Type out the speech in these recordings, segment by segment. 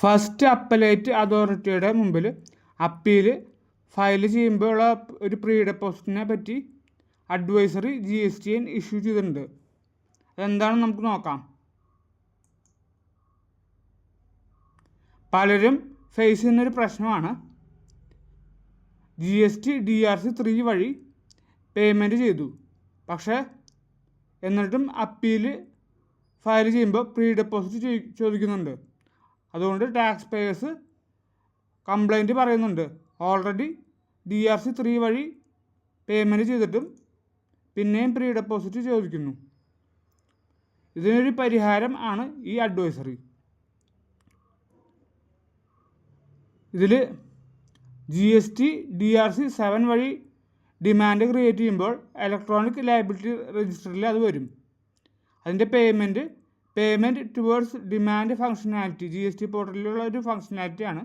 First appellate അതോറിറ്റിയുടെ മുമ്പിൽ appeal file ചെയ്യുമ്പോഴുള്ള ഒരു പ്രീ ഡെപ്പോസിറ്റിനെ പറ്റി അഡ്വൈസറി GSTN ഇഷ്യൂ ചെയ്തിട്ടുണ്ട്. അതെന്താണെന്ന് നമുക്ക് നോക്കാം. പലരും ഫേസ് ചെയ്യുന്നൊരു പ്രശ്നമാണ് GST DRC 3 വഴി പേയ്മെൻറ്റ് ചെയ്തു, പക്ഷേ എന്നിട്ടും അപ്പീൽ ഫയൽ ചെയ്യുമ്പോൾ പ്രീ ഡെപ്പോസിറ്റ് ചോദിക്കുന്നുണ്ട്. അതുകൊണ്ട് ടാക്സ് പേയേഴ്സ് കംപ്ലൈൻറ്റ് പറയുന്നുണ്ട്. ഓൾറെഡി DRC 3 വഴി പേയ്മെൻറ്റ് ചെയ്തിട്ടും പിന്നെയും പ്രീ ഡെപ്പോസിറ്റ് ചോദിക്കുന്നു. ഇതിനൊരു പരിഹാരം ആണ് ഈ അഡ്വൈസറി. ഇതിൽ GST DRC 7 വഴി ഡിമാൻഡ് ക്രിയേറ്റ് ചെയ്യുമ്പോൾ ഇലക്ട്രോണിക് ലയബിലിറ്റി രജിസ്റ്ററിൽ അത് വരും. അതിൻ്റെ payment towards demand functionality GST പോർട്ടലിലുള്ള ഒരു ഫങ്ഷനാലിറ്റിയാണ്.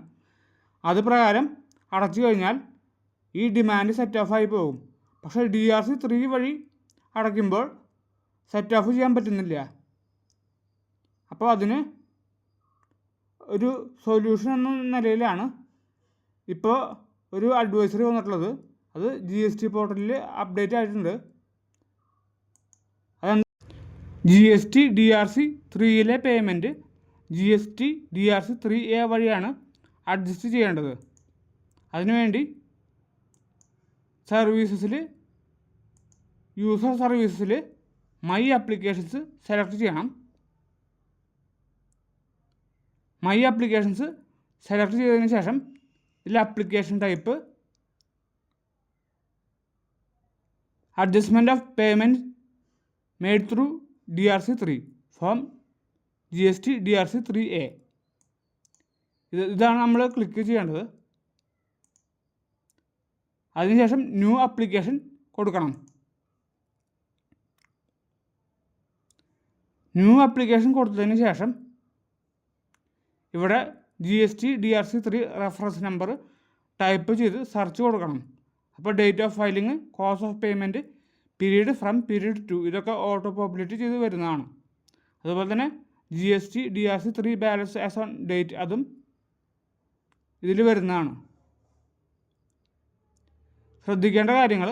അത് പ്രകാരം അടച്ചു കഴിഞ്ഞാൽ ഈ ഡിമാൻഡ് സെറ്റ് ഓഫ് ആയി പോകും. പക്ഷേ DRC 3 വഴി അടയ്ക്കുമ്പോൾ സെറ്റ് ഓഫ് ചെയ്യാൻ പറ്റുന്നില്ല. അപ്പോൾ അതിന് ഒരു സൊല്യൂഷൻ എന്ന നിലയിലാണ് ഇപ്പോൾ ഒരു അഡ്വൈസറി വന്നിട്ടുള്ളത്. അത് GST പോർട്ടലിൽ അപ്ഡേറ്റ് ആയിട്ടുണ്ട്. അതെന്താ, GST DRC 3യിലെ പേയ്മെൻറ്റ് GST DRC 3A വഴിയാണ് അഡ്ജസ്റ്റ് ചെയ്യേണ്ടത്. അതിനുവേണ്ടി യൂസർ സർവീസസിൽ മൈ ആപ്ലിക്കേഷൻസ് സെലക്ട് ചെയ്യണം. മൈ ആപ്ലിക്കേഷൻസ് സെലക്ട് ചെയ്തതിന് ശേഷം ഇതിൽ application type adjustment of payment made through DRC 3 form GST DRC 3A ഇതാണ് നമ്മൾ ക്ലിക്ക് ചെയ്യേണ്ടത്. അതിനുശേഷം ന്യൂ ആപ്ലിക്കേഷൻ കൊടുക്കണം. ന്യൂ ആപ്ലിക്കേഷൻ കൊടുത്തതിന് ശേഷം ഇവിടെ GST DRC 3 reference number type ചെയ്ത് സെർച്ച് കൊടുക്കണം. അപ്പോൾ date of filing, cause of payment, period from period to ഇതൊക്കെ ഓട്ടോ പോപ്പുലേറ്റ് ചെയ്ത് വരുന്നതാണ്. അതുപോലെ തന്നെ GST DRC 3 balance as on date അതും ഇതിൽ വരുന്നതാണ്. ശ്രദ്ധിക്കേണ്ട കാര്യങ്ങൾ: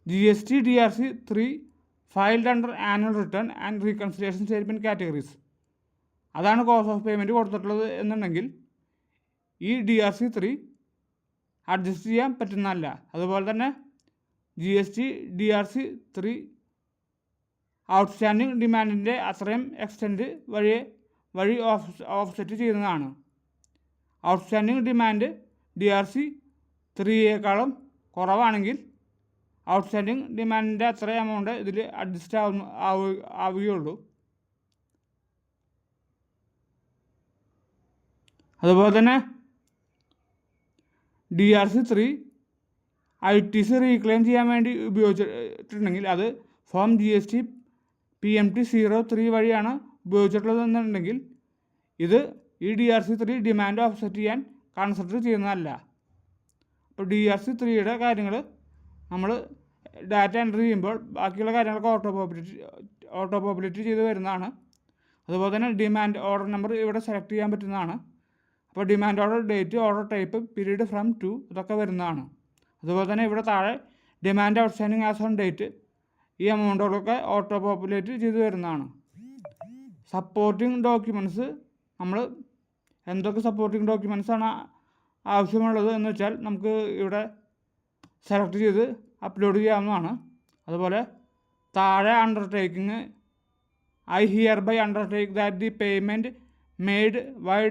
GST DRC 3 filed under annual return and reconciliation statement categories അതാണ് കോസ് ഓഫ് പേയ്മെൻറ്റ് കൊടുത്തിട്ടുള്ളത് എന്നുണ്ടെങ്കിൽ ഈ DRC 3 അഡ്ജസ്റ്റ് ചെയ്യാൻ പറ്റുന്നതല്ല. അതുപോലെ തന്നെ GST DRC 3 ഔട്ട്സ്റ്റാൻഡിങ് ഡിമാൻഡിൻ്റെ അത്രയും എക്സ്റ്റെൻറ്റ് വഴി ഓഫ്സെറ്റ് ചെയ്യുന്നതാണ്. ഔട്ട്സ്റ്റാൻഡിങ് ഡിമാൻഡ് DRC 3യേക്കാളും കുറവാണെങ്കിൽ ഔട്ട്സ്റ്റാൻഡിങ് ഡിമാൻഡിൻ്റെ അത്ര എമൗണ്ട് ഇതിൽ അഡ്ജസ്റ്റ് ആവുകയുള്ളൂ. അതുപോലെ തന്നെ DRC 3 ITC റീക്ലെയിം ചെയ്യാൻ വേണ്ടി ഉപയോഗിച്ചിട്ടുണ്ടെങ്കിൽ അത് ഫോം GST PMT 03 വഴിയാണ് ഉപയോഗിച്ചിട്ടുള്ളതെന്നുണ്ടെങ്കിൽ ഇത് ഈ DRC 3 ഡിമാൻഡ് ഓഫ്സെറ്റ് ചെയ്യാൻ കൺസിഡർ ചെയ്യുന്നതല്ല. അപ്പോൾ DRC 3യുടെ കാര്യങ്ങൾ നമ്മൾ ഡാറ്റ എൻ്റർ ചെയ്യുമ്പോൾ ബാക്കിയുള്ള കാര്യങ്ങളൊക്കെ ഓട്ടോ പോപ്പുലേറ്റ് ചെയ്ത് വരുന്നതാണ്. അതുപോലെ തന്നെ ഡിമാൻഡ് ഓർഡർ നമ്പർ ഇവിടെ സെലക്ട് ചെയ്യാൻ പറ്റുന്നതാണ്. അപ്പോൾ demand order, date, order type, period from to ഇതൊക്കെ വരുന്നതാണ്. അതുപോലെ തന്നെ ഇവിടെ താഴെ demand outstanding as on date ഈ എമൗണ്ടുകളൊക്കെ ഓട്ടോ പോപ്പുലേറ്റ് ചെയ്ത് വരുന്നതാണ്. സപ്പോർട്ടിംഗ് ഡോക്യുമെൻറ്റ്സ് നമ്മൾ എന്തൊക്കെ സപ്പോർട്ടിംഗ് ഡോക്യുമെൻറ്റ്സാണ് ആവശ്യമുള്ളത് എന്ന് വെച്ചാൽ നമുക്ക് ഇവിടെ സെലക്ട് ചെയ്ത് അപ്ലോഡ് ചെയ്യാവുന്നതാണ്. അതുപോലെ താഴെ അണ്ടർടേക്കിങ് I hereby undertake that the payment made via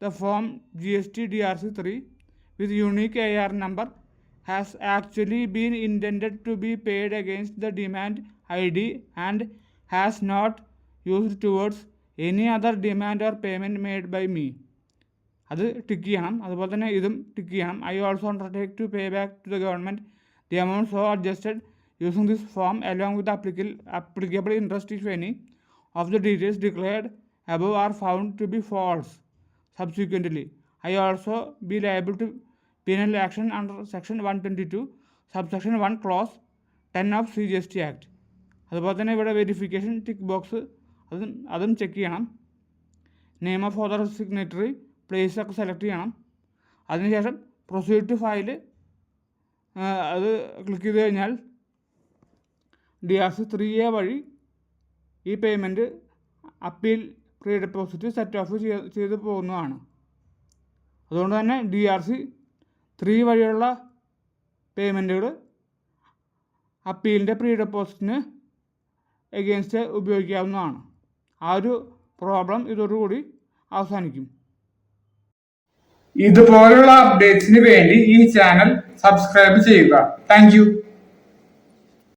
the form GST DRC 3 with unique AR number has actually been intended to be paid against the demand ID and has not used towards any other demand or payment made by me. അത് tick ചെയ്യണം. അതുപോലെ തന്നെ ഇതും tick ചെയ്യണം. I also undertake to pay back to the government the amount so adjusted using this form along with the applicable interest if any of the details declared above are found to be false. Subsequently, I also be liable to penal action under Section 122, Subsection 1, Clause 10 of CGST Act. അതുപോലെ തന്നെ ഇവിടെ verification tick box അതും check ചെയ്യണം. Name of author signatory place ഒക്കെ select ചെയ്യണം. അതിനുശേഷം proceed to file അത് click ചെയ്ത് കഴിഞ്ഞാൽ DRC 3A വഴി ഈ payment appeal pre deposit set of ചെയ്ത് പോകുന്നതാണ്. അതുകൊണ്ട് തന്നെ DRC 3 വഴിയുള്ള പേയ്മെൻറ്റുകൾ അപ്പീലിൻ്റെ പ്രീ ഡെപ്പോസിറ്റിന് എഗെയിൻസ്റ്റ് ഉപയോഗിക്കാവുന്നതാണ്. ആ ഒരു പ്രോബ്ലം ഇതോടുകൂടി അവസാനിക്കും. ഇതുപോലുള്ള അപ്ഡേറ്റ്സിന് വേണ്ടി ഈ ചാനൽ സബ്സ്ക്രൈബ് ചെയ്യുക. താങ്ക്